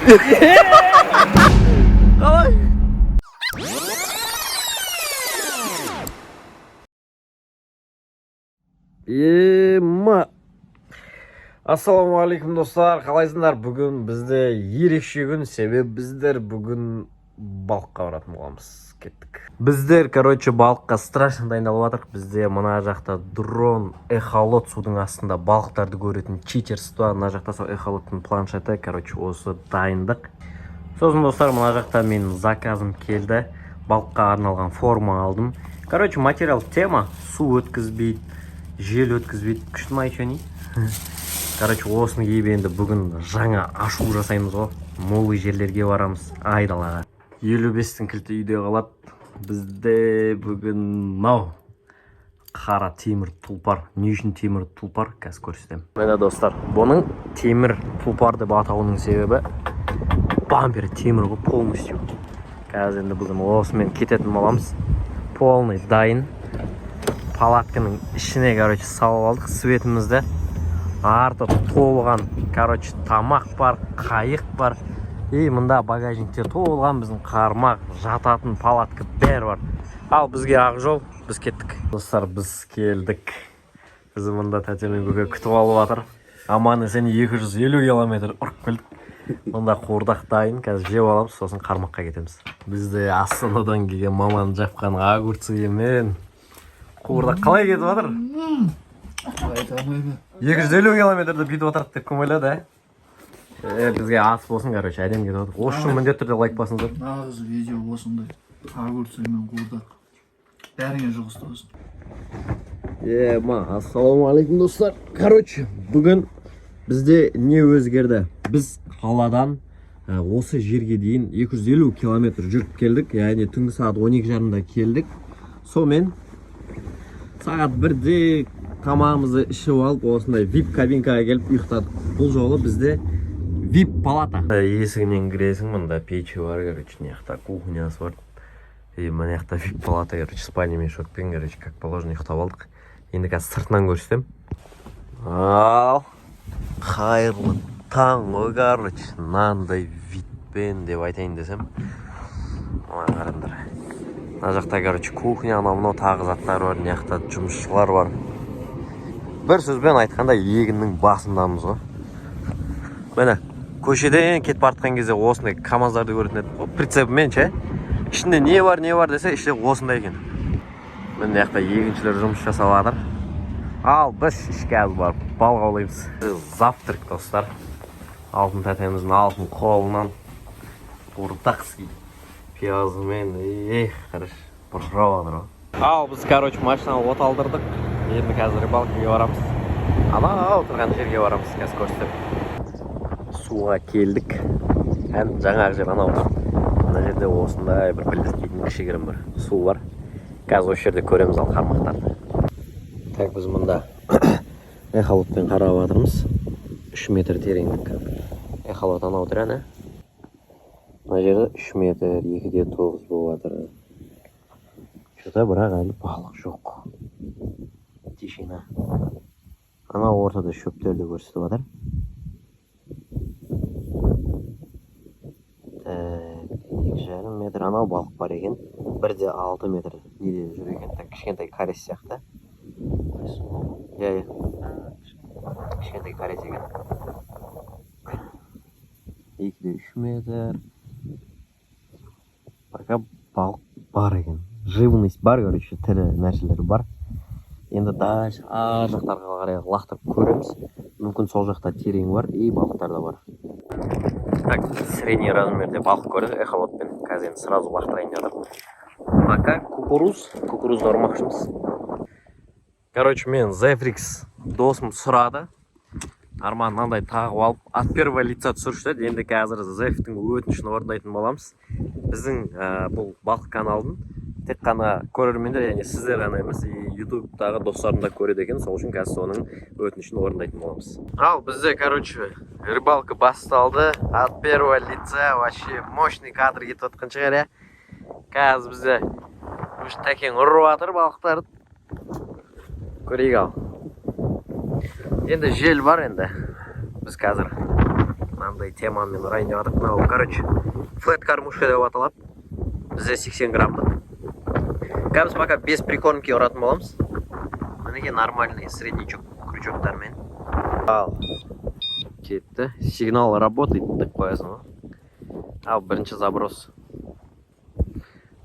Қалай? Ассалаумағалейкум достар, қалайсыңдар? Бүгін бізде ерекше күн, себебі біздер бүгін балыққа баратын боламыз. Кеттік. Біздер, балыққа страшно дайындалып жатырмық. Бізде мына жақта дрон, эхолот судың астында балықтарды көретін читерство. Мына жақта сол эхолоттың планшеті, осы дайындық. Сосын достар, мына жақта мен заказым келді. Балыққа арналған форма алдым. Материал тема су өткізбейді, жел өткізбейді. Күшті ма еще не? Осыны киіп енді бүгін жаңа ашу жасаймыз ғой. Молы жерлерге барамыз, айдалаға. 55-тің кілті үйде қалады. Бізде бүгін мынау қара темір тұлпар. Не үшін темір тұлпар? Қазір көрсетемін. Міне достар, бұның темір тұлпар деп атауының себебі бампері темір ғой, полностью. Қазір енді бүгін осымен кететін боламыз. Полный дайын. Палатканың ішіне салып алдық светімізді. Арты толған, тамақ бар, қайық бар. Мында багажниктер толған, біздің қармақ, жататын палатка бәрі бар. Ал бізге ақ жол, біз кеттік. Достар, біз келдік. Бізді мында тәтемен көке күтіп алып жатыр. Аман есен 250 километр ұрып келдік. Мында қуырдақ дайын, қазір жеп аламыз, сосын қармаққа кетеміз. Бізде Астанадан келген маман жапқан огурцымен қуырдақ қалай кетіп жатыр? 250 километрді бүйтіп отырады деп кім ойлады, бізге ас болсын, әдем кетіп отыр. Осы үшін міндетті түрде лайк басыңыздар. Нағыз видео осындай. Огурцымен қуырдақ. Бәріңе жұғысты болсын. Ассалаумағалейкум достар. Бүгін бізде не өзгерді? Біз қаладан осы жерге дейін 250 километр жүріп келдік. Яғни түнгі сағат 12:30-да келдік. Сонымен сағат 1-де тамағымызды ішіп алып, осындай VIP кабинкаға келіп ұйықтадық. Бұл жолы бізде VIP палата. Есігінен кіресің, мында печі бар, неяқта кухнясы бар. Мына жақта VIP палата, спальня мешокпен, как положено ұйықтап алдық. Енді қазір сыртынан көрсетем. Ал, қайырлы таң ғой, нандай витпен деп айтайын десем. Мына қараңдар. Мына жақта, кухня, мынау тағы заттар бар, неяқта жұмысшылар бар. Бір сөзбен айтқанда егіннің басындамыз ғой. Міне, көшеден кетіп артқан кезде осындай камаздарды көретін еді. Прицепімен ше. Ішінде не бар десе, іште осындай екен. Міне жақта егіншілер жұмыс жасап жатыр. Ал біз ішке барып балық аулаймыз. Завтрак достар. Алтын тәтеміздің алтын қолынан қуырдақский пиязымен, бұршырап жатыр ғой. Ал біз, машинаны от алдырдық. Енді қазір рыбалкаға барамыз. Анау отырған жерге барамыз, қазір көрсетіп. Суға келдік. Жаңағы жер анау тұр. Мына жерде осындай бір білдіртетін кішігірім бір су бар. Қазір осы жерде көреміз ал қармақтарды. Так, біз мұнда эхолотпен қарап жатырмыз. 3 метр тереңдік. Эхолот анау тұр, әне. Мына жерде 3 метр, 2-9 болып жатыр. Что-то бірақ әлі балық жоқ. Тишина. Ана ортада шөптерді көрсетіп жатыр. 2,5 метр анау балық бар екен. 1,6 метр неде жүр екен. Кішкентай карес сияқты. Кішкентай карес екен. 2,3 метр. Пока балық бар екен. Живность бар, тірі нәрселері бар. Енді дальше ар жақтарға қарай лақтырып көреміз. Мүмкін сол жақта терең бар, балықтар да бар. Так, средний размерде балық көрдік эхолотпен. Қазір енді сразу лақтырайын жатыр. Пока кукурузды ұрмақшымыз. Мен Zefrix досым сұрады. Арман мынандай тағып алып, от первого лица түсірші деді. Енді қазір Zefтің өтінішін орындайтын боламыз. Біздің бұл балық каналдың тек қана көрермендер, яғни сіздер ғана емес, ютубтағы достарым да көреді екен, сол үшін қазір соның өтінішін орындайтын боламыз. Ал бізде, рыбалка басталды. От первого лица вообще мощный кадр кетіп отқан шығар, Қазір бізде тәкең ұрып жатыр балықтарды. Көрейік ал. Енді жел бар енді. Біз қазір андай темамен ұрайын деп жатырмық. Мынау, короче, флэт кормушка деп аталады. Бізде 80 граммдық. Қазір пока без прикормки ұратын боламыз. Мінеке нормальный среднячок крючоктармен. Ал, кетті. Сигнал работает деп қоясың ғой. Ал, бірінші заброс.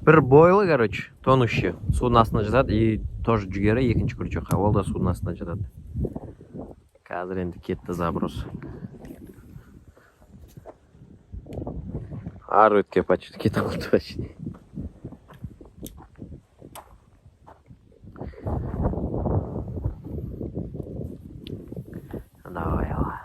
Бір бойлы, короче, тонущий. Судың астына жатады и тоже жүгері екінші крючокқа. Ол да судың астына жатады. Қазір енді кетті заброс. Ары өтке почти кете қалды почти. Давай, ала.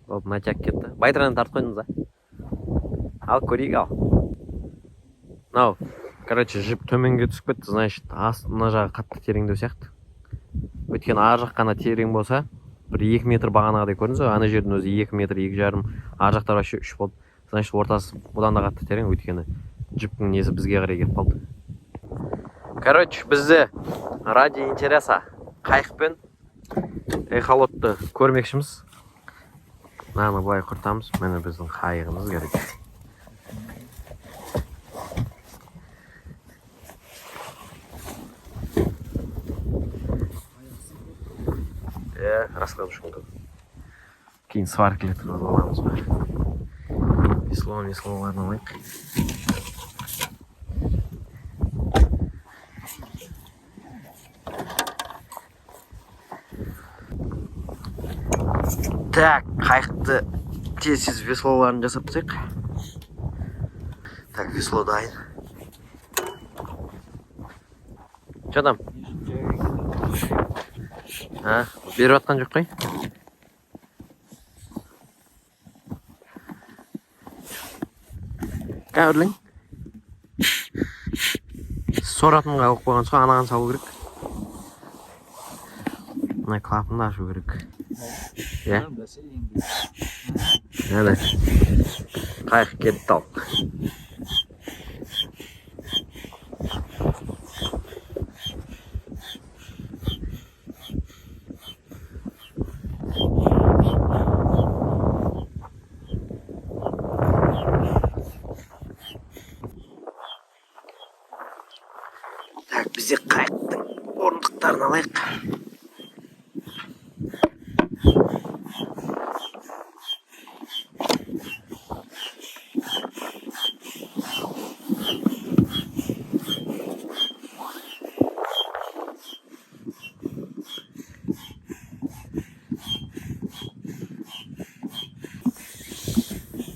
Оп, натяк кетті. Байтраны тартып қойдыңыз, а? Ал, көрейік, ал. Мынау, короче, жіп төменге түсіп кетті, значит, мына жағы қатты тереңдеу сияқты. Өйткені ар жақ қана терең болса, бір 2 метр бағанағыдай көрдіңіз ғой, ана жердің өзі 2 метр, 2,5, ар жақтар вообще 3 болды. Значит, ортасы бұдан да қатты терең, өйткені жіптің несі бізге қарай келіп қалды. Короче, бізде ради интереса қайықпен эхолотты көрмекшіміз. Мынаны былай құртамыз, міне біздің қайығымыз, короче. Раскладушкам көп. Кейін сваркілі тұрғыз оламыз ба. Веслоны алайық. Так, қайықты тез веслоларын жасап тастайық. Так, весло дайын. Че там? Беріп атқан жоқ қой? Кәуірлің? Соратынға алып қойған соң анаған салу керек. Мына клапынды ашу керек. Иә? Әлі. Қайық кетті ал. Так, бізде қайықтың орындықтарын алайық.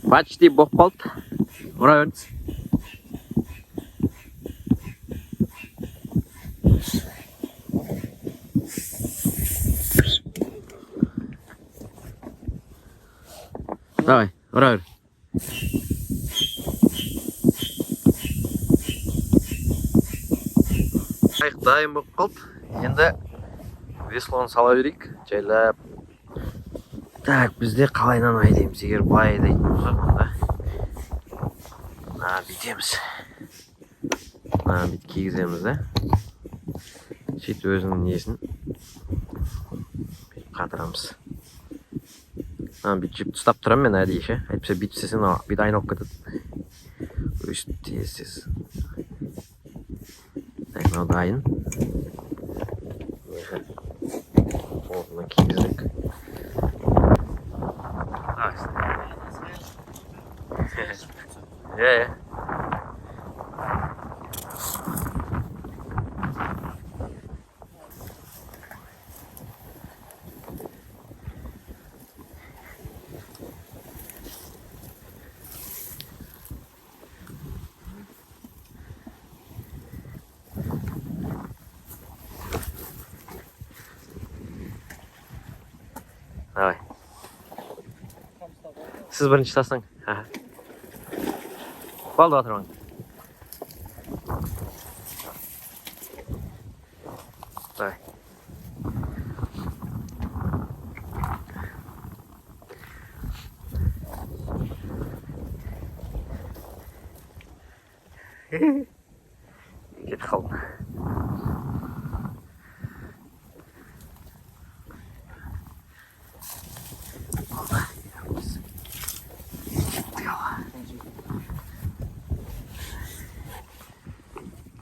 Почти болып қалды. Ұра өрдіз. Давай, ұра өр. Қайық дайын болып қалды. Енді веслоны сала берейік. Жайлап. Так, бізде қалайнан айдаймыз. Егер былай айдайтын болсақ, онда бүйтеміз. Бүйтіп кигіземіз, да? Сөйтіп өзінің несін бүйтіп қатырамыз. Бүйтіп жіпті ұстап тұрамын мен әдейі ше. Әйтпесе бүйтіп істесең, бүйтіп айналып кетеді. Өйстіп тез. Так, мынау дайын. Орнына кигіздік. Yeah. Давай. Siz birinchi taslang. Ha. Bo'ldi, o'tiraman. Давай. Кетіп қалды.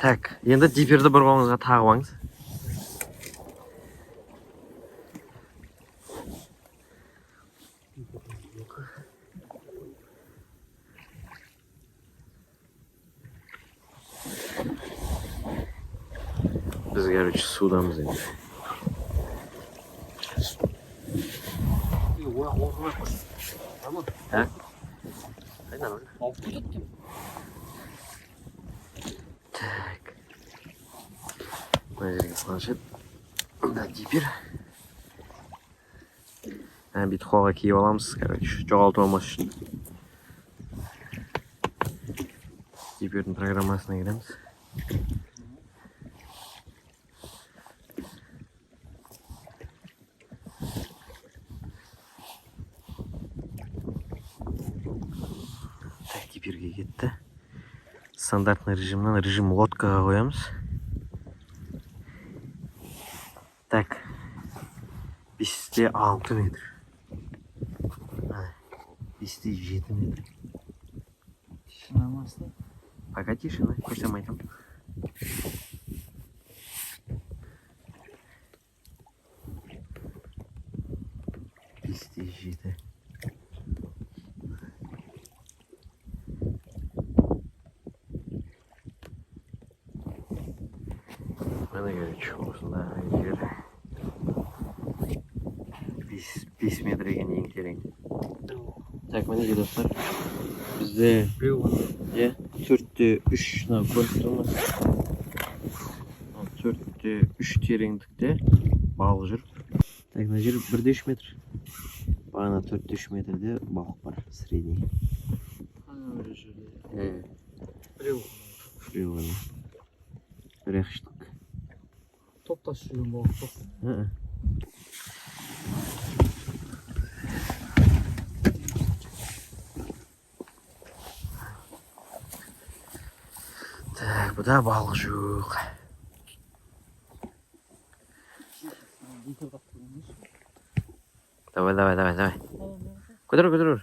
Так, енді диперді бір қолыңызға тағып алыңыз. Biz короче судамыз енді. Ә? Қайдан оны? Алып кетеді. Так. Мына жерге планшет. Мында дипер. Бүйтіп қолға киіп аламыз, короче, жоғалтып алмас үшін. Дипердің программасына кіреміз. Так, диперге кетті. Стандартный режимнен режим лодкаға қоямыз. Так, 5-6 метр. 5-7 метр. Тишина масты. Пока тишина, көшем айтам. Жеті. Mana короче, осында жер 5 метрге дейін терең. Так, мінекей достар. Бізде 4-те 3 көріп тұрмыз. 4-те 3 тереңдікте балық жүр. Так, мына жер 1-3 метр. Бағана 4-те 3 метрде балық бар, средний. Фрилы. Бір штук. Топтас жүрген балық жоқ. Так, бұда балық жоқ. Давай. Көтер.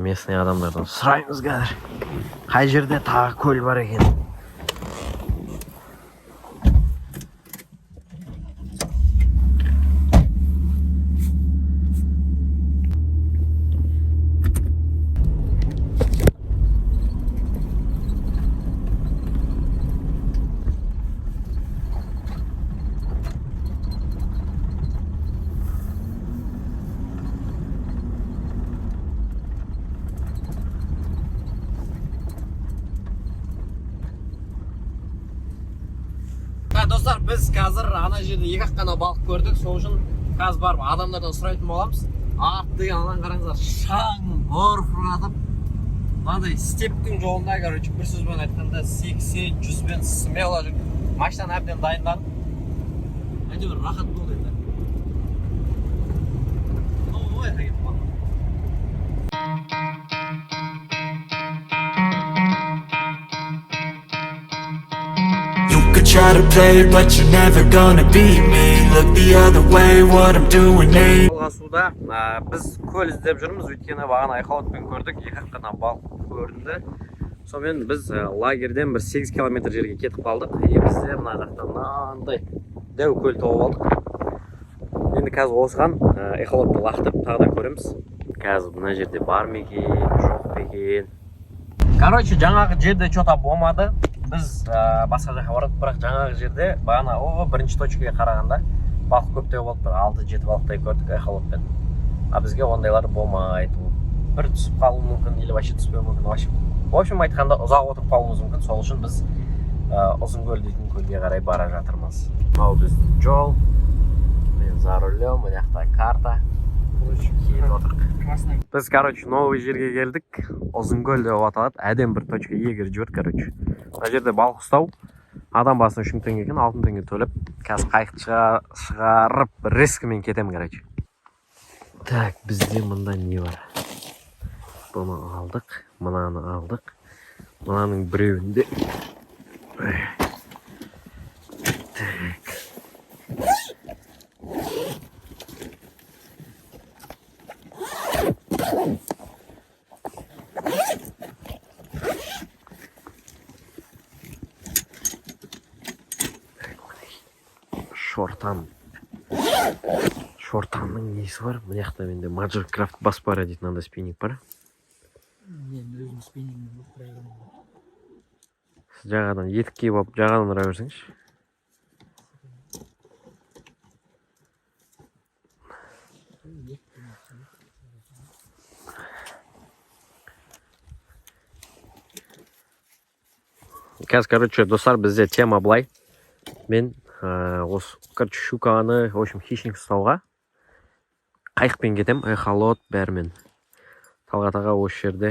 Местный адамдардан сұраймыз қазір. Қай жерде тағы көл бар екен? Достар, біз қазір ана жерде екі-ақ қана балық көрдік. Сол үшін қазір барып адамдардан сұрайтын боламыз. Деген анан қараңыздар, шаң бұрқыратып, мынандай стептің жолында, короче, бір сөзбен айтқанда 80-100-бен смело жүр. Машинаны әбден дайындадым. Әйтеуір рахат болды енді. Ой, қайып балық. Try to play, but you're never gonna beat me. Look the other way, what I'm doing ain't. Суда біз көл іздеп жүрміз, өйткені бағана Айқалатпен көрдік, екі-ақ қана балық көрінді. Сонымен біз лагерден бір 8 километр жерге кетіп қалдық. Бізде мына жақтан мынандай дәу көл тауып алдық. Енді қазір осыған Айқалатты лақтырып тағы да көреміз. Қазір мына жерде бар ма екен, жоқ па екен. Короче, жаңағы жерде что-то болмады. Біз басқа жаққа бардық, бірақ жаңағы жерде бағана бірінші точкаға қарағанда балық көптеу болып тұр. 6-7 балықтай көрдік Айқалатпен. Бізге ондайлар болмайды. Бір түсіп қалуы мүмкін, или вообще түспеуі мүмкін. В общем, айтқанда ұзақ отырып қалуымыз мүмкін. Сол үшін біз Ұзынкөл дейтін көлге қарай бара жатырмыз. Мынау біздің жол. Мен за рулем, мына жақта карта. Biz короче новый жерге келдік. Ұзынкөл деп аталады. Әдем бір точка егер жіберді, короче. Мына жерде балық ұстау. Адам басына 3 теңге екен, 6 теңге төлеп. Қазір қайықты шығарып рискімен кетем, короче. Так, бізде мында не бар? Бұны алдық, мынаны алдық. Мынаның біреуінде. Так. Шортанның несі бар? Мына жақта менде Magic Craft бас бар дейді, мынандай спиннинг бар. Мен өзім спиннингмен бірақ. Сіз жағадан етік киіп алып жағадан ұра берсеңізші. Қазір, короче, достар, бізде тема былай. Мен осы, короче, щуканы, в общем, хищник ұстауға қайықпен кетем, эхолот бәрімен. Талғат аға осы жерде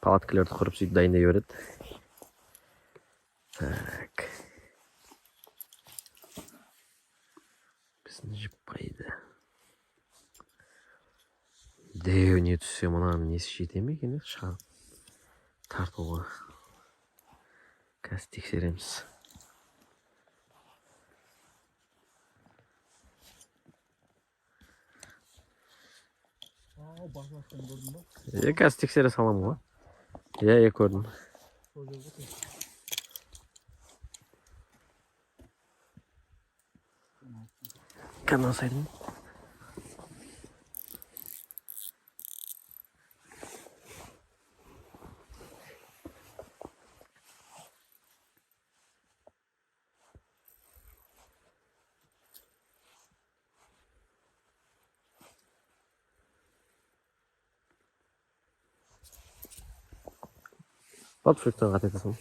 палаткалерді құрып сөйтіп дайындай береді. Так. Біздің жіп қайды. Деу не түссе, мұнаның несі жете ме екен? Шығарып тартуға. Қазір тексереміз. Қазір тексере салам ғой. Я көрдім. Канал сайдың. Подфруктан қатайтасың.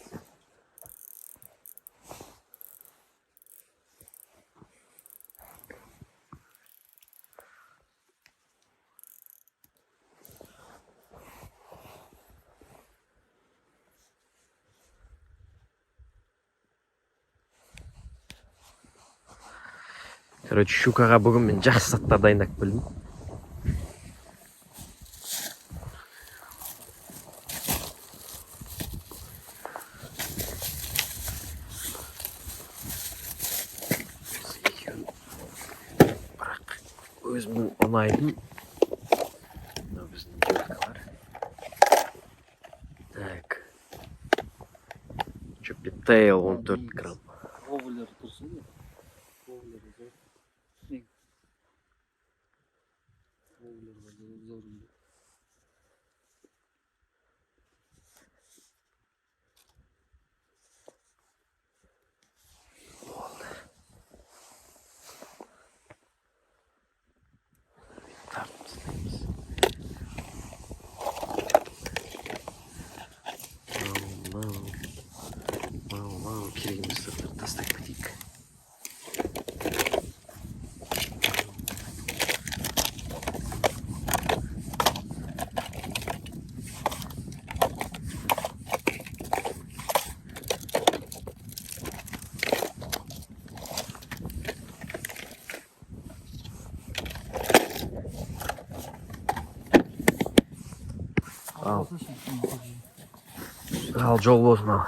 Короче, щукаға бүгін мен жақсы заттар дайындап білдім. Өзімнің ұнайдым. Мынау біздің жөткалар. Так. Чоппетейл 14 грамм. Оверлер тұрсын ба? Оверлер зор. Нең? Оверлер зор. Керегіміз сыртыр тастай кетейік. Ал жол болсын ал.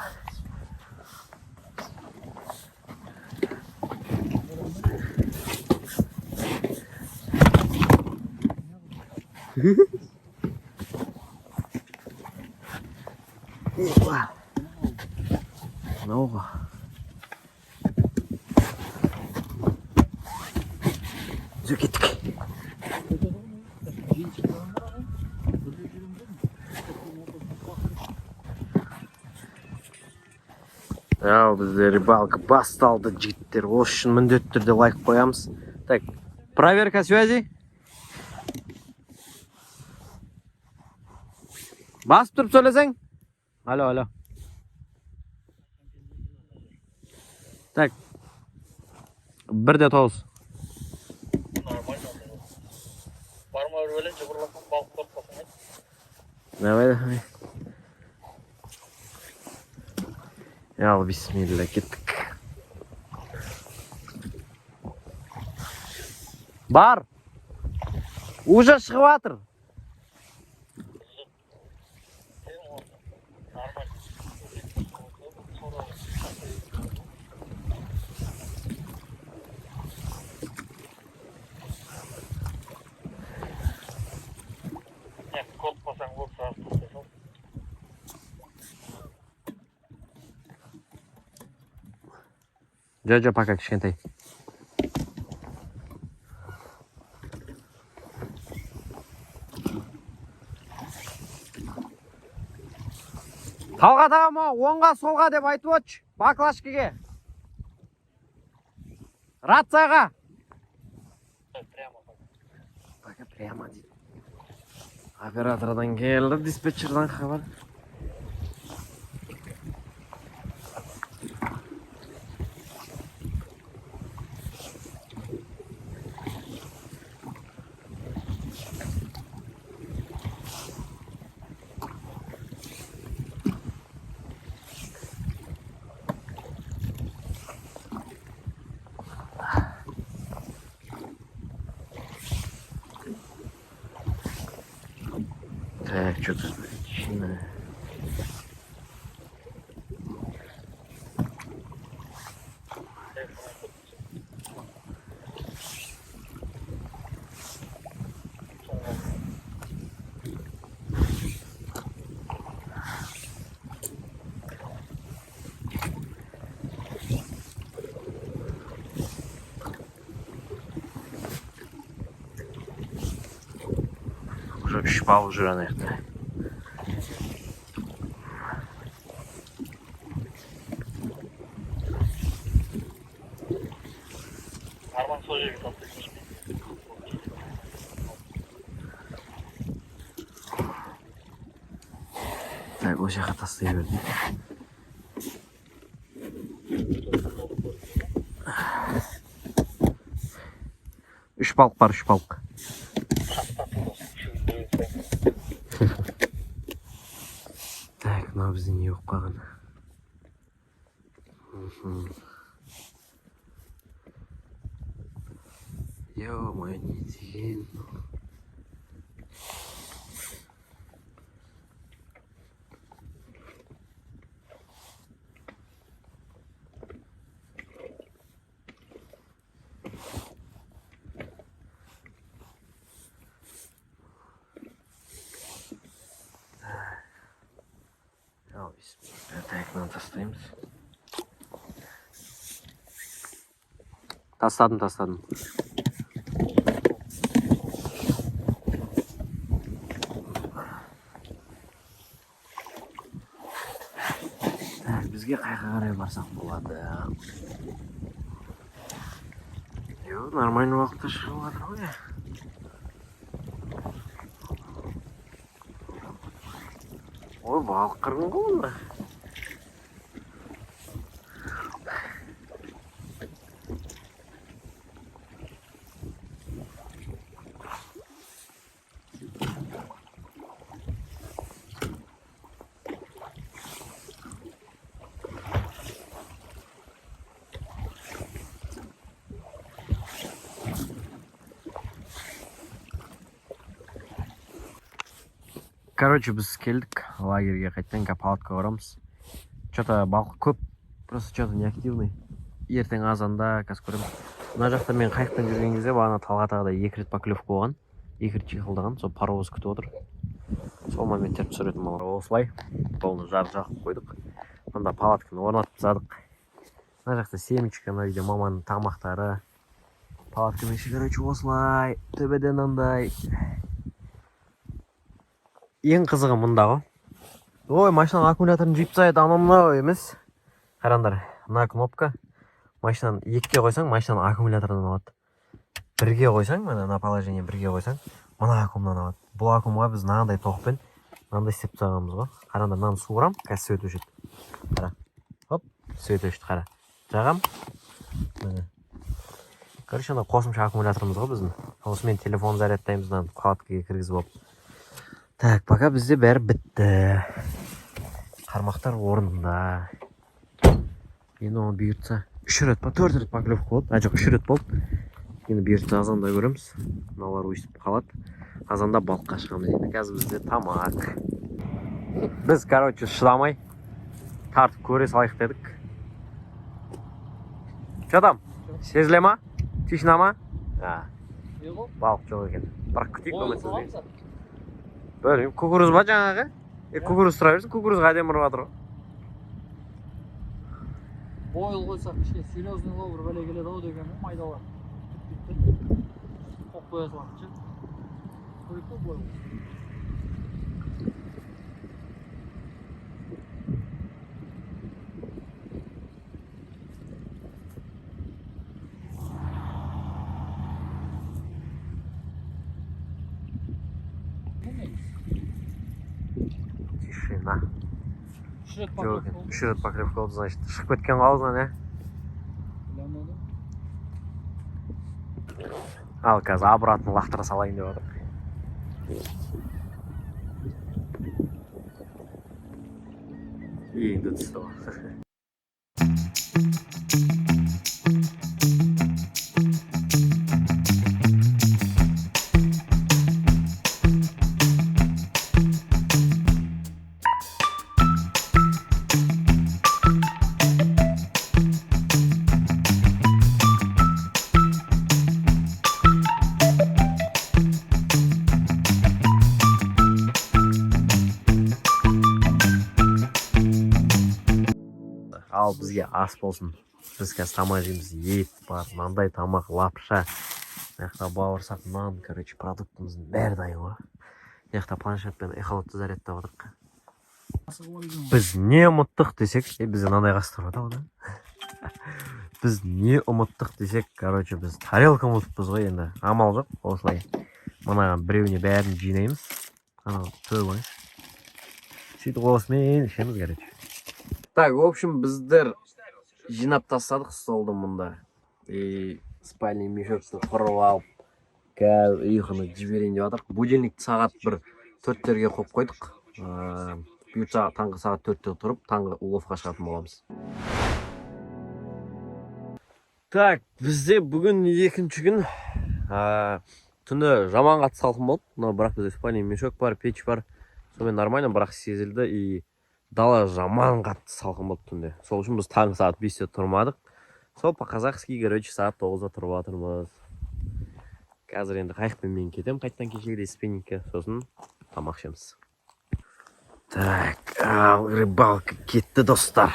Науға. Жүр кеттік. Ау, бізде рыбалка басталды, жігіттер. Осы үшін міндетті түрде лайк қоямыз. Так, проверка связи. Басып тұрып сөйлесең? Алло, алло. Так. 1.9. Барма өрбеле жыбырласаң балық қорықпасаң айт. Давай. Ал, бисмилля, кеттік. Бар! Уже шығып атыр. Қорықпасаң болды, сразу тоқтай сал. Жо, пока кішкентай. Талғат ағам, оңға солға деп айтып отшы, баклашкеге. Рацияға. Прямо дейді. Оператордан келді, диспетчердан хабар. Так, что-то начинаю. Уже 3 бал жүрген аяқта. Арман сол жерге тастайсың. Так, осы жаққа тастай бердім. Үш балық бар, 3 балық. Так, мынау бізде не болып қалған? Ё-моё, не деген. Al, так, мынаны тастаймыз. Тастадым. Так, бізге қайға қарай барсақ болады. Йо, нормальный уақытта шығып жатыр ғой. Ой, балық қырғын ғой мұнда. Короче, біз келдік лагерге қайттан палатқа барамыз. Что-то балық көп, просто что-то неактивный. Ертең азанда қазір көреміз. Мына жақта мен қайықпен жүрген кезде бағана Талғатағыда 2 рет поклевка болған. 2 рет жиқылдаған, сол паровоз күтіп отыр. Сол моменттерді түсіретін болар. Осылай полный жағып қойдық. Мында палатканы орнатып тастадық. Мына жақта семечка, мына үйде маманың тамақтары. Палатканың іші, короче, осылай төбеден андай. Ең қызығы мұнда ғой. Ой, машинаның аккумуляторын жиып тастайды, анау емес. Қараңдар, мына кнопка. Машинаның 2-ге қойсаң, машинаның аккумуляторынан алады. 1-ге қойсаң, мына положение 1-ге қойсаң, мына аккумуляторынан алады. Бұл аккумуға біз мынандай тоқпен мынандай істеп тастағанбыз ғой. Қараңдар, мынаны суырам, қазір свет өшеді. Қара. Хоп, свет өшті, қара. Жағам. Короче, ана қосымша аккумуляторымыз ғой біздің. Осымен телефон зарядтаймыз, мынаны вкладкаға кіргізіп алып. Так, пока бізде бәрі бітті. Қармақтар орнында. Енді оны бұйыртса 3 рет па 4 рет поклевка болады. Жоқ, 3 рет болды. Енді бұйыртса азанда көреміз. Мыналар өйстіп қалады. Азанда балыққа шығамыз. Енді қазір бізде тамақ. Біз, короче, шыдамай тартып көре салайық дедік. Что там? Сезіле ма? Тишина ма? Балық жоқ екен. Бірақ күтейік көмесіз. Бөлім, кукуруз ба жаңағы? Кукуруз тұра берсін, кукурузға әдем ұрып жатыр ғой. Бойл қойсақ, кішке серьезный ловыр бәле келеді ау деген майдалар. Қоқ қоя салақшы. Көрік қой бойл. Тишина. Жоқ екен. 3 рет поклевка болды, значит. Шығып кеткен қалызынан, ә? Ал қазір обратно лақтыра салайын деп отыр. Енді түсті ғой. Ал бізге ас болсын. Біз қазір тамақ жейміз. Ет бар, мынандай тамақ, лапша. Мына бауырсақ, нан, короче, продуктымыздың бәрі дайын ғой. Мына планшетпен эхолотты зарядтап отырық. Біз не ұмыттық десек, бізде мынандай қастыр бар да. Біз не ұмыттық десек, короче, біз тарелка ұмытыппыз ғой енді. Амал жоқ, осылай. Мынаған біреуіне бәрін жинаймыз. Анау төгіңіз. Сөйтіп осымен ішеміз, короче. Так, в общем, біздер жинап тастадық столды мұнда. Спальный мешокты құрып алып, қазір ұйқыны жіберейін деп жатырық. Будильникті сағат бір 4-терге қойып қойдық. Бұйыртса таңғы сағат 4-те тұрып, таңғы уловқа шығатын боламыз. Так, бізде бүгін екінші күн. Түні жаман қатты салқын болды. Бірақ бізде спальный мешок бар, печ бар. Сонымен нормально, бірақ сезілді и дала жаман қатты салқын болды түнде. Сол үшін біз таңғы сағат 5-те тұрмадық. Сол по-казахски, короче, сағат 9-да тұрып жатырмыз. Қазір енді қайықпен мен кетем, қайттан кешегідей спиннингке, сосын тамақ ішеміз. Так, рыбалка кетті, достар.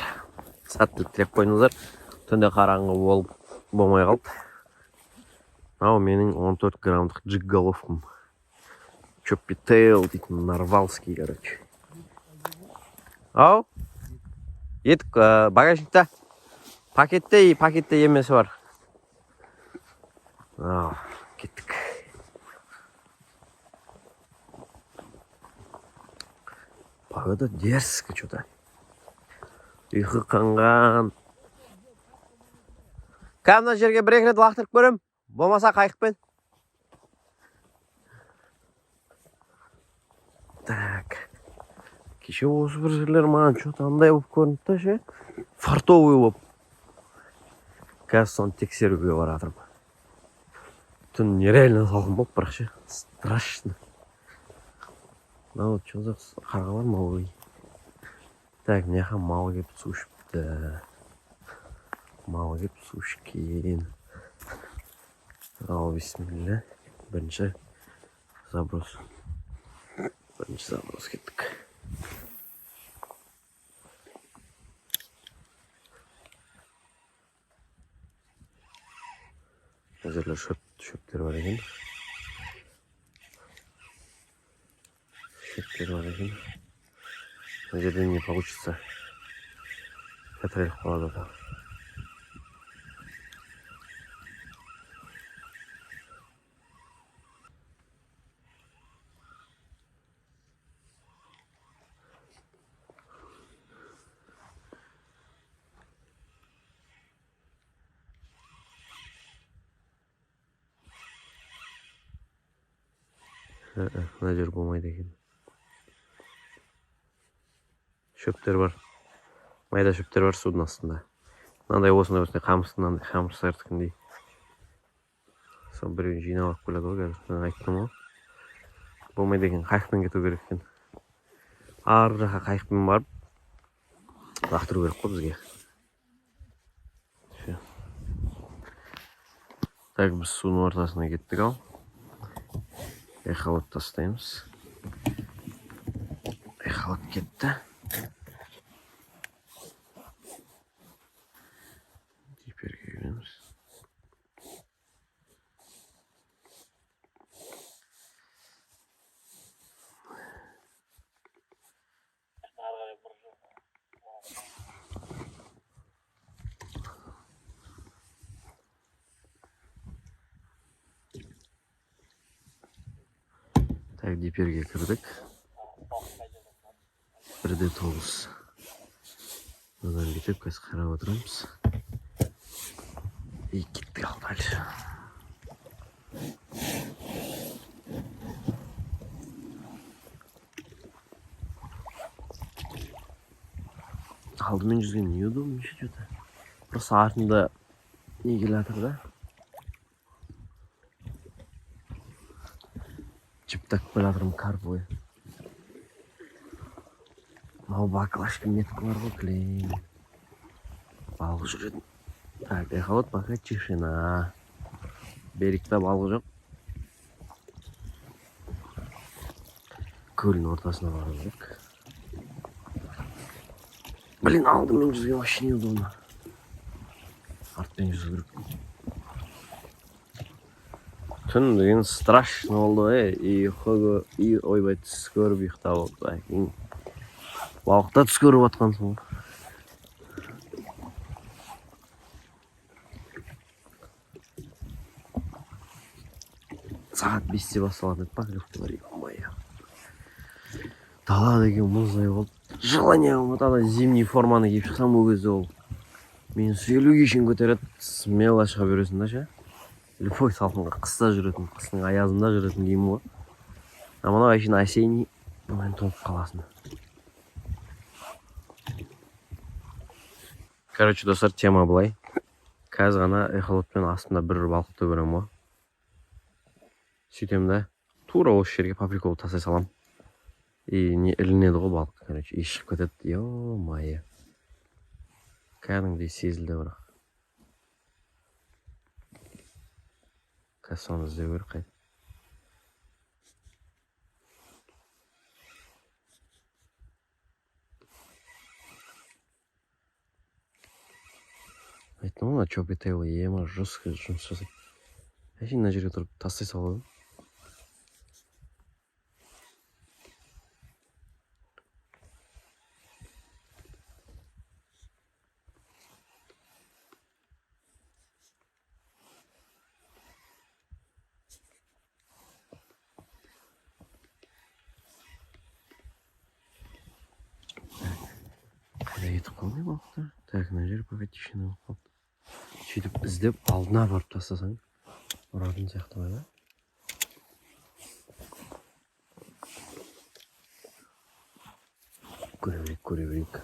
Сәттілік тілеп қойыңыздар. Түнде қараңғы болып болмай қалды. Мынау менің 14 граммдық джиг головкам. Чоппитейл дейтін нарвалский, короче. Ау, етік багажникта пакетте емесі бар. Кеттік. Погода дерзко что-то. Ұйқы қанған. Кәмна жерге бір-екі рет лақтырып көрем, болмаса қайықпен. Так. Кеше осы бір жерлер маған что-то андай болып көрінді да ше. Фартовый болып. Қазір соны тексеруге баратырмын. Түн нереально салқын болып бірақ ше. Страшно. Мынау что за қарғалар малый. Так, мынақа мал келіп су ішіпті. Мал келіп су ішкен. Ал бисмилля. Бірінші заброс. Бірінші заброс кеттік. Жерлер шөптер бар екен. Шөптер бар екен. Мына жерден не получится. Катырайық қалады да. Мына жер болмайды екен. Шөптер бар. Майда шөптер бар судың астында. Мынандай осындай қамыстың қамыстардікіндей. Сол біреуін жинап алып келеді ғой қазір. Мен айттым ғой. Болмайды екен, қайықпен кету керек екен. Ар жаққа қайықпен барып лақтыру керек қой бізге. Так, біз судың ортасына кеттік ау. Эхолот тастаймыз. Эхолот кетті. Диперге кіреміз. Так, диперге кірдік. 1-9. Одан кетіп, қазір қарап отырамыз. И кеттік ал дальше. Алдымен жүзген неудобно что-то. Просто артында не келе жатыр да. Жіп тақып келе жатырмын кар бойы. Мынау баклажка меткі бар ғой, клейм. Балық жүретін. Так, эхолот пока тишина. Берікте балық жоқ. Көлдің ортасына барып жүрік. Блин, алдымен жүзген вообще неудобно. Артпен жүзу керек. Түн деген страшно болды, и ойбай түс көріп ұйықтап болды. Балықта түс көріп атқан соң. Сағат 5-те басталатын еді поклевка бар, ё-моё. Дала деген мұздай болды. Желание болмады, ана зимний форманы киіп шықсам ол кезде ол. Мен сөйлеуге шейін көтереді, смело шыға бересің да ше. Любой салқынға қыста жүретін, қыстың аязында жүретін киім ғой. А мынау әшейін осенний, мен тоңып қаласың. Короче, достар, тема былай. Қазір ғана эхолотпен астында бір балықты көремін ғой. Сөйтем да, тура осы жерге по приколу тастай салам. И не ілінеді ғой балық, короче, и шығып кетеді. Ё-моё. Кәдімгідей сезілді бірақ. Қазір соны іздеу керек қайда. Айттым ғой, чопетейло ема жестко жұмыс жасайды. Әшейін мына жерге тұрып тастай салып. Қайда кетіп қалмай балықтар? Так, мына жер пока тишина болып қалды. Сөйтіп іздеп алдына барып тастасаң, ұратын сияқты бар да. Көре берейік.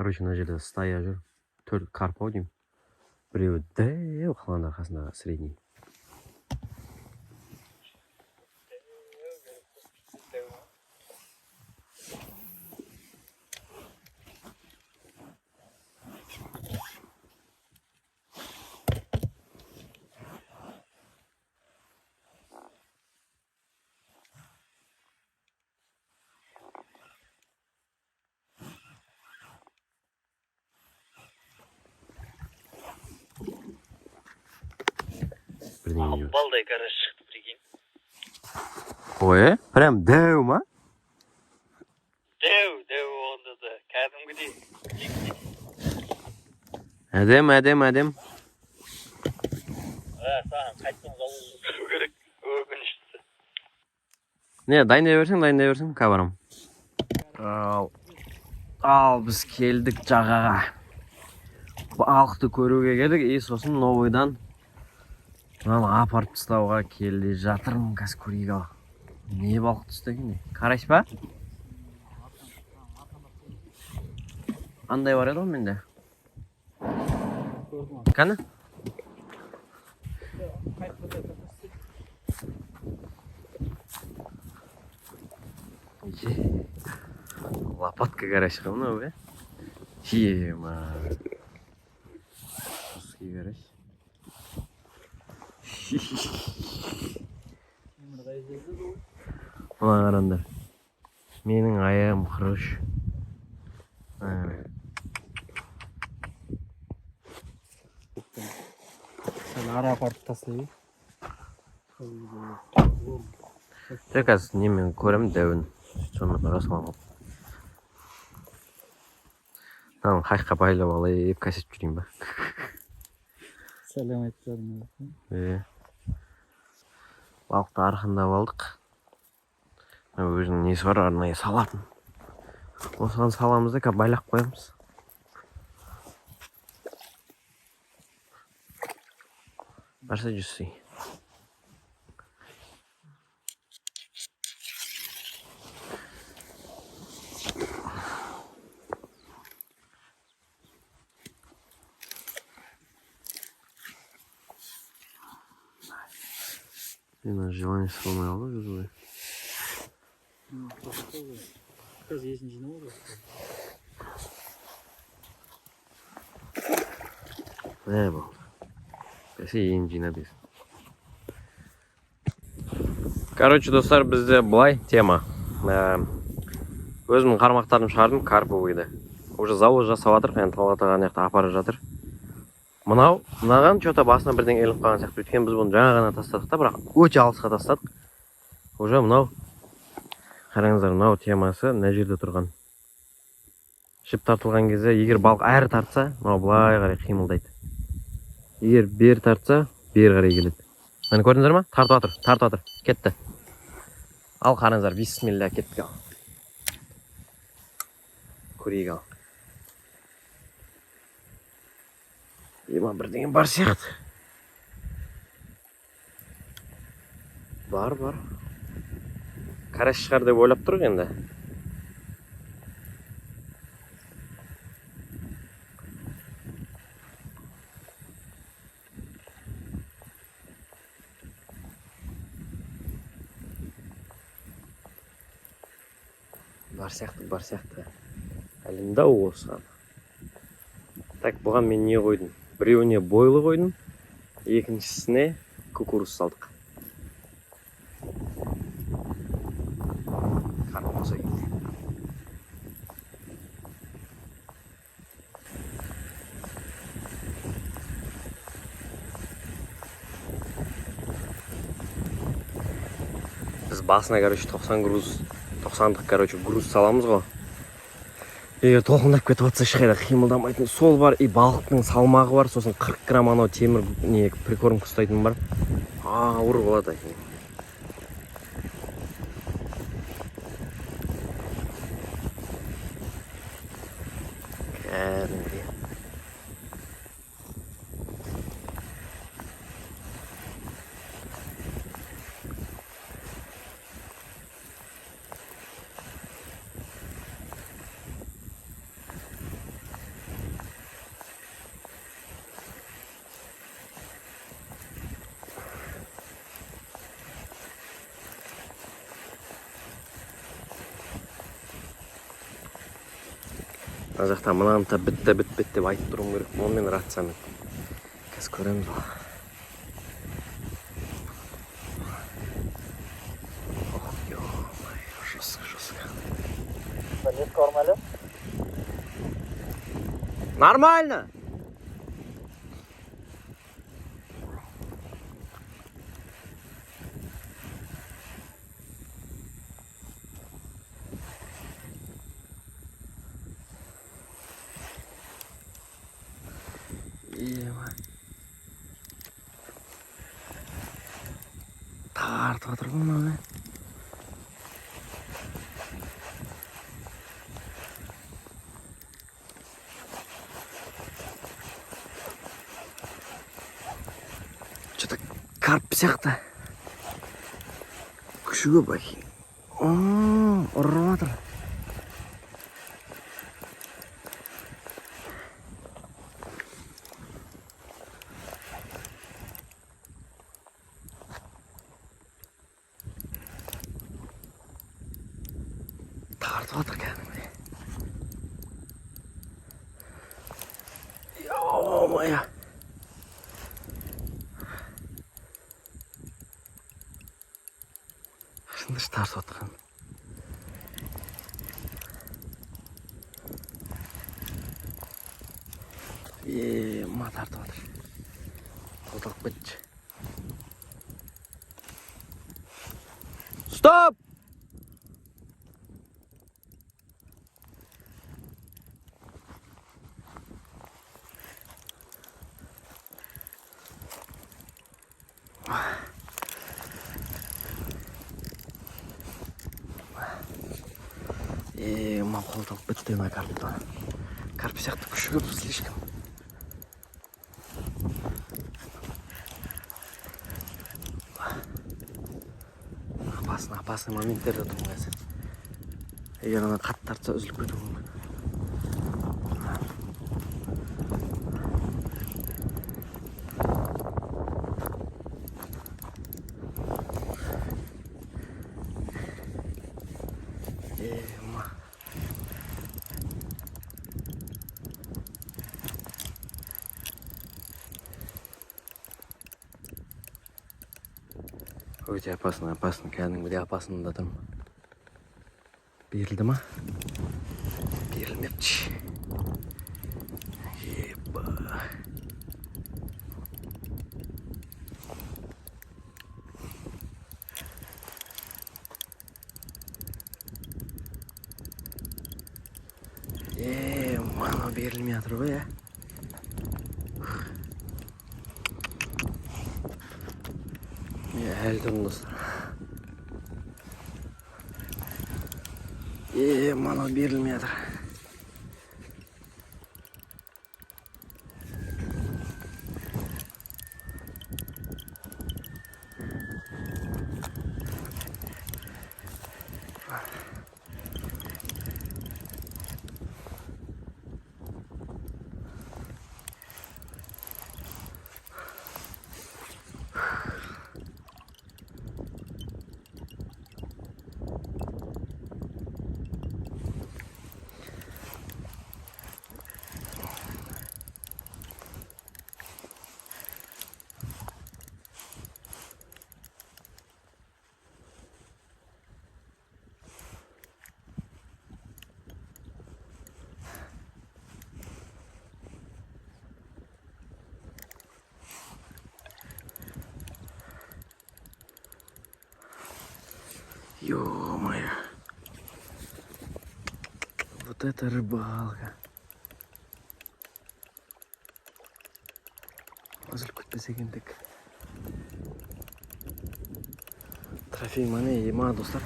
Короче, мына жерде стая жүр. 4 карп ау деймін. Біреуі дәу қаланың арқасындағы средний. Балдай, короче, шықты, прикинь. Ой, прям дәу ма? Дәу онда да, кәдімгідей. Әдем. Саған қайттан залу керек, өкінішті. Не, дайындай берсең, кабарым. Ал, біз келдік жағаға. Балықты көруге келдік, сосын новойдан апарып тастауға келді жатырмын, қазір көрейік ал. Не балық түсті екен? Карась па? Андай бар еді ғой менде. Қаны? Лопатка карась қылына бе? Ема. Құсқи карась. Мына қарандар. Менің аяғым құрыш. Sen ara apart taslayı. Жоқ, қазір немен көремін дәуін. Сонымен расыланып. Қайыққа байлап алайып кәсіп жүрейін ба? Selam ettiler. Балықты арқандап алдық. Өзінің несі бар, арнайы салатын. Осыған саламыз да байлап қоямыз. Барса жүзсей. Мен желание салмай алды жүзуге. Қазір есін жинау ғой. Болды. Бәсе ең жинадыз. Короче, достар, бізде бұлай тема. Өзімнің қармақтарым шығардым, карповыйды. Уже завод жасап жатыр, енді Талғатаған яқты апарып жатыр. Мынаған что-то басына бірден еліп қалған сияқты. Өткен біз бұны жаңа ғана тастадық та, бірақ өте алысқа тастадық. Уже мынау, қараңыздар, мынау темасы мына жерде тұрған. Жіп тартылған кезде, егер балық әрі тартса, мынау былай қарай қимылдайды. Егер бер тартса, бер қарай келеді. Мені көрдіңіздер ма? Тартып жатыр, кетті. Ал қараңыздар, бисмилля, кеттік ал. Көрейік ал. Ема бірдеген бар сияқты. Бар. Карась шығар деп ойлап тұрық енді. Бар сияқты. Әлімді осыған. Так, бұған мен не қойдым? Біреуіне бойлы қойдым, екіншісіне кукуруз салдық. Қарым болса кетті. Біз басына, 90-дық, груз саламыз ғой. Егер толқындап кетіп жатса ешқайда қимылдамайтын сол бар, балықтың салмағы бар, сосын 40 грамм анау темір прикормка ұстайтын бар. Ауыр болады. Кәдімгі. Ана жақта мынаны да бітті деп айтып тұруым керек. Онымен ратсамен. Қазір көреміз ғой. Нормально. Тартып жатыр ғой мынаны. Что-то карп сияқты. Күші көп бәке. Ұрып жатыр. Тартып жатыр кәдімгідей. Йо-моя. Шынды тартып жатқан. Ма тартып жатыр. Қолталып кетші. Стоп! Мам қолталып бітті мына карпты. Карп сияқты күші көп слишком. Опасный моменттерде тұрмын қазір. Егер ана қатты тартса үзіліп кетуі мүмкін. Өте опасно, кәдімгідей опасында тұрмын. Берілді ма? Берілмепті. Епа. Мана берілмей жатыр ғой, ә? Әлі тұрмын достар. Мана берілмей жатыр. Ё-моё. Вот это рыбалка. Азыр күтпесе екендік. Трофей мане ема достар.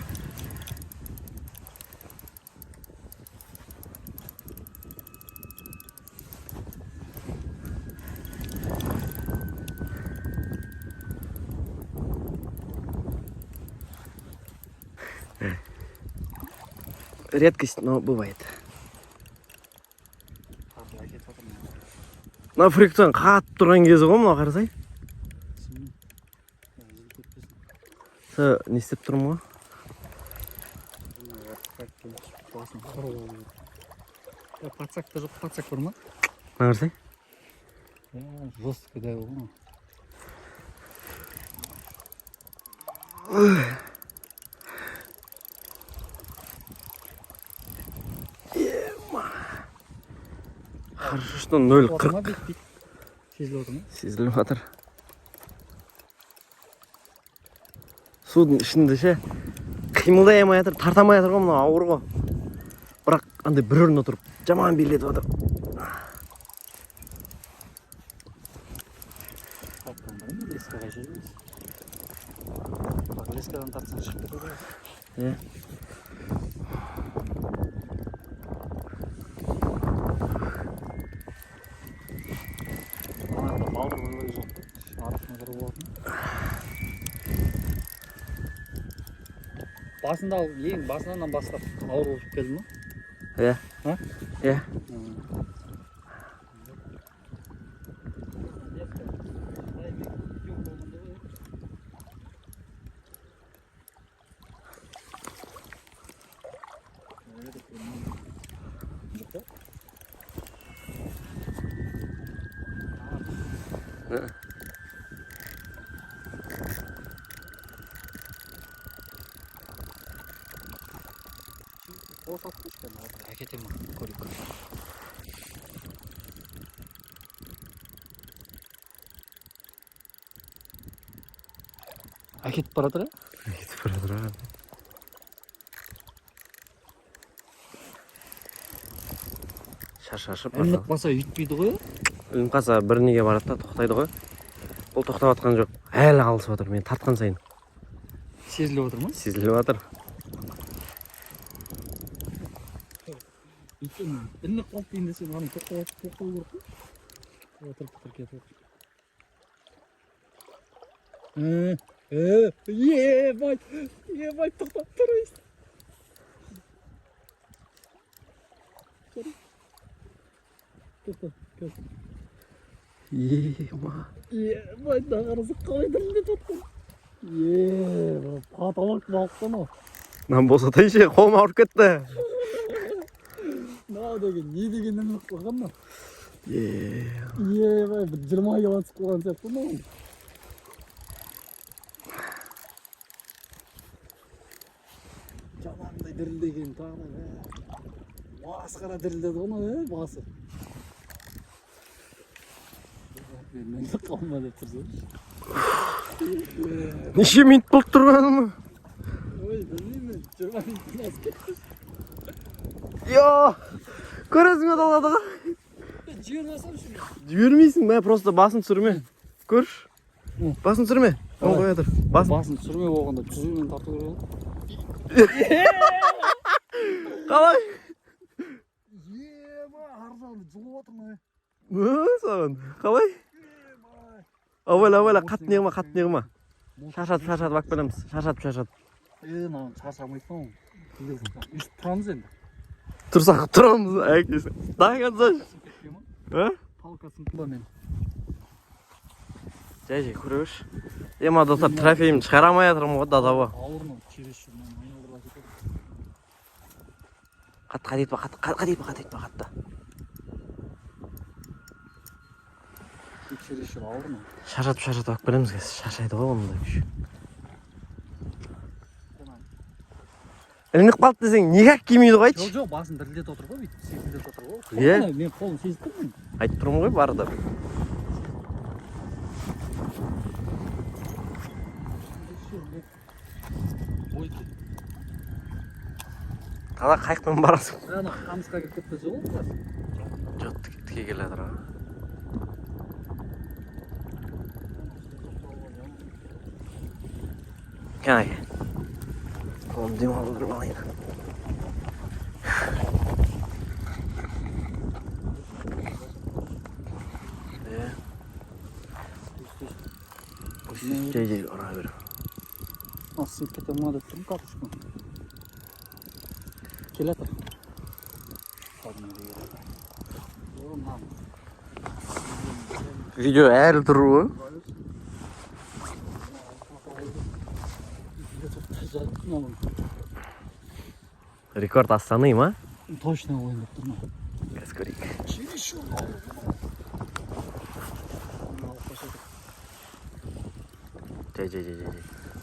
Редкость, но бывает. Мына фриктан қатып тұрған кезі ғой мына қарасай. Не істеп тұрмын ғой? Пацак та жоқ, пацак бар ма? Нағырсай? Жесткий ғой. Хорошо, что 0,40 Сезіліп отыр ма? сезіліп жатыр. Судың ішінде ше қимылдай алмай жатыр, тарта алмай жатыр ғой, мынау ауыр ғой. Бірақ андай бір орында тұрып жаман билетіп жатыр. Лескадан тартсаң шығып кетеді. Иә. Балдыр ойлай жоқ. Арасына кіріп болатын. Ең басынан бастап ауыр болып келді ма? Иә. Ha? Иә. Әкетемін, көрейік. Әкетіп баратыр, Кетіп баратыр. Шаршашып ілініп баса үйтпейді ғой. ілініп қалса бір неге барады да тоқтайды ғой. Ол тоқтап жатқан жоқ. Әлі алысып жатыр. Мен тартқан сайын Сезіліп отыр ма? сезіліп жатыр. Ілініп қалып дейін десең, оның тоқтау керек қой. Отырып кетіп отыр. Ебай, тоқтап тұрайсың. Ема. Ебай, дағарысы қалай дірілдеп отқан. Паталақ балықтан о. Мынаны босатайыншы, қолым ауырып кетті. Мынау деген, не деген ілініп қалған мына? Ема. Ебай, 20 кило түсіп қалған сияқты мынау. Жамандай дірілдеген тағы. Масқара дірілдеді оны, басы. Мен де қалма деп тұрсам. Неше минут болып тұрғаным? Ой, білмеймін, 20 минуттен асып кетті. Көресің бе далада? Жібермесем шын. Жібермейсің, мә просто басын түсірме. Көрш. Басын түсірме. Оны қоя тұр. Басын түсірме болғанда 100 мен тарту керек. Қалай? Арзаны жылып отыр ма? Саған. Қалай? Авайла, қатты неғыма. Шаршатып бақ білеміз. Шаршатып. Мынау шаршамайсың. Үстіп тұрамыз енді. Тұрсақ тұрамыз, әкесі. Дайғансаш. Палкасын ба мен. Жай, көреш. Ема достар, трофейімді шығарамай жатырмын ғой, дадабы. Ауырмын, через жүрмін, айналдырға кетеді. Қатты. Через жүр, ауырмын. Шаршатып бақ білеміз, шаршайды ғой ондай күш. Ілініп қалды десең, неғақ кемейді ғой айтшы? Жоқ, басын дірілдет отыр ғой, бүйтіп секілдет отыр ғой. Е? Мен қолын сезіп тұрмын. Айтып тұрмын ғой, бары да. Тада қайықпен барасың. Ана қамысқа кеп кетті жоқ. Жоқ, тіке келеді. Кәне. Қолым демалып бір балайын. Жай ұра бер. Асып кетем ма деп тұрмын, катышкан. Келатыр. Видео әлі тұру ғой. Рекорд Астаны ма? Точно ойындап тұрмын. Gaz ko'raylik. Jay.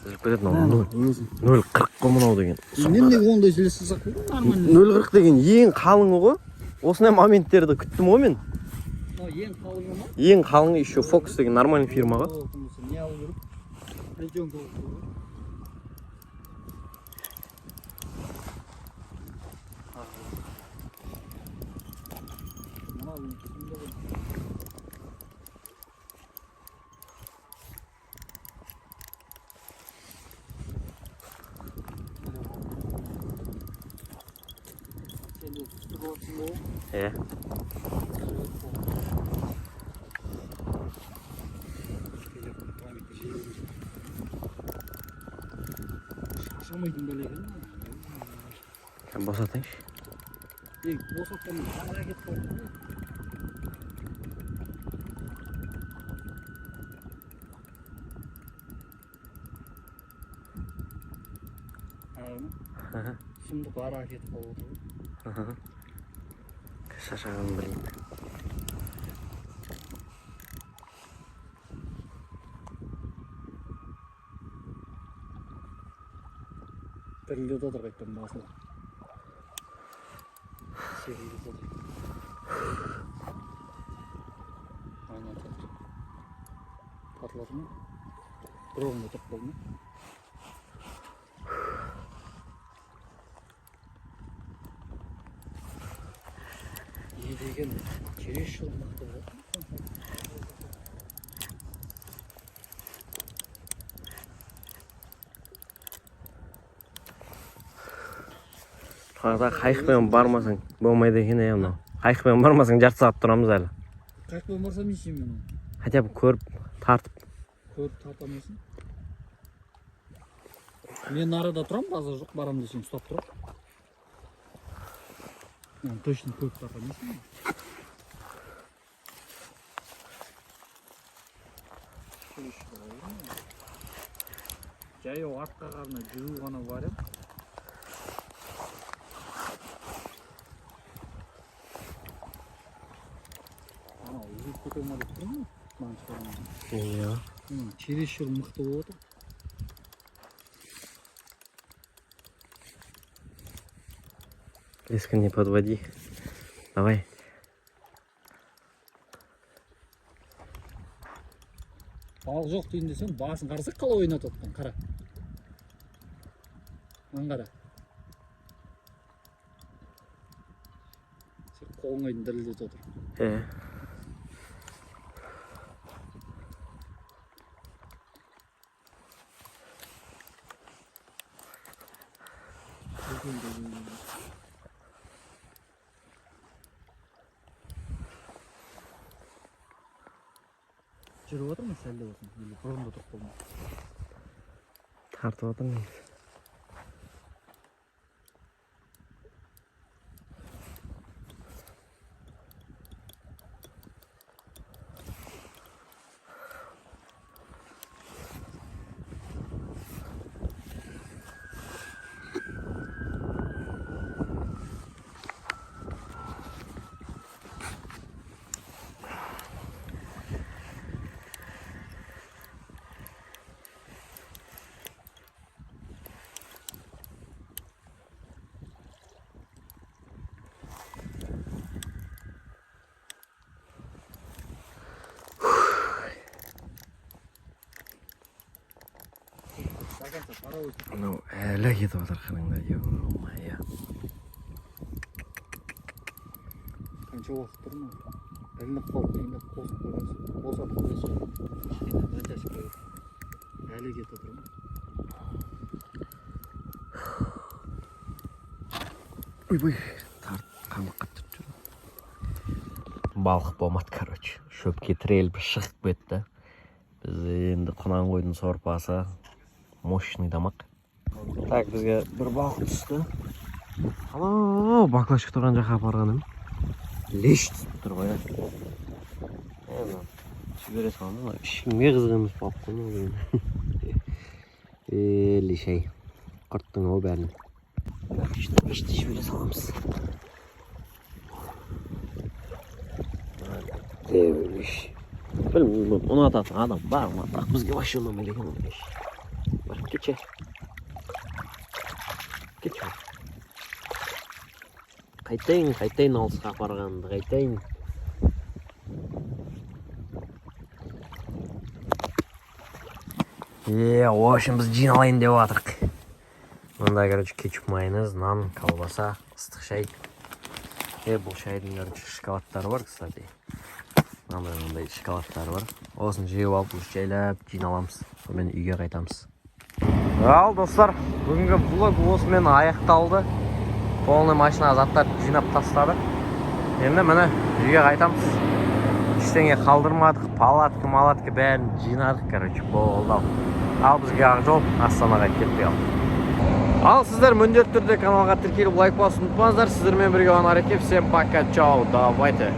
Üzülüp ketет mынау 0.40 қой мынау деген. Мен де ондай сөйлесек нормально. 0.40 деген ең қалыңы ғой. Осындай моменттерді күттім ғой мен. Ең қалыңы ма? Ең қалыңы еще Focus деген нормальный фирма ғой. Не алып жүріп? Плетенка алып жүріп. Е. Шашамайтын бәлеген. Sen босатайыншы. Босаттан ағара кетіп қалды. Şimdi bara ketip қалды. Шашағанын білейін. Тірілдеді отыр қайттан басылы. Сегілдеді отыр. Айна жатыр. Тартылады ма? Бір оғында тұрып қалды ма? Деген через жыл мықты болады. Қайықта қайықпен бармасаң болмайды екен мынау. Қайықпен бармасаң жарты сағат тұрамыз әлі. Қайықпен барсам не істеймін мен? Хотя бы көріп, тартып. Көріп тартамайсың. Мен арада тұрам, базар жоқ, барам десең ұстап тұрам. Точно көріп тартамайсың. Жаяу артқа қарына жүру ғана бар ем. Жүріп көтерме деп тұрмын ғой. Через жыл мықты болып отыр. Близко не подводи. Давай. Балық жоқ дейін десем, басын қарасақ қалай ойнатып отқан, қара. Ман қара. Сен қолың айдың дірілдетіп отыр. Жүріп отырмын, сәлде болсын. Бұрында тұрып қалмай. Тартып отырмын. Ну, әлі кетіп отыр қаныңда, ё-моё. Қанша уақыт тұрмын? Ілініп қалып, кейініп қосып қойғансың. Босатып қойғансың. Кішкене натяжып қойып. Әлі кетіп отырмын. Ой-бой, қамық қаттырып жүр. Балық болмады, короче. Шөпке тіреліп шығып кетті. Біз енді құнан қойдың сорпасы. Мощный тамақ. Так, бізге бір балық түсті. Ало, баклашка тұрған жаққа апарғаным. Леш түсіп тұр ғой. Жібере салды. Ішіңме қызғымыз балық қойны. Лешай. Құрттың ау бәрін. Ішті жібере саламыз. Bilmiyorum, unutатын adam var mı? Bırak bizge başı olmalı ekan bu iş. Bırak keçe. Keçe. Qaytayın alысқа апарғанды, qaytayın. В общем, біз жиналайын деп жатырық. Мында, короче, кетчуп, майонез, нан, колбаса, ыстық шай. Бұл шайдың, короче, шоколадтары бар, кстати. Мынандай шоколадтары бар. Осын жеп алып, жайлап жиналамыз. Сонымен үйге қайтамыз. Ал, достар, бүгінгі влог осымен аяқталды. Полный машина заттар жинап тастады. Енді міне үйге қайтамыз. Ештеңе қалдырмадық, палатка бәрін жинадық, короче, болды. Ал бізге ақ жол Астанаға кетпей ал. Ал сіздер міндетті түрде каналға тіркеліп лайк басуды ұмытпаңыздар. Сіздермен бірге Анар екен. Всем пока, чао, давайте.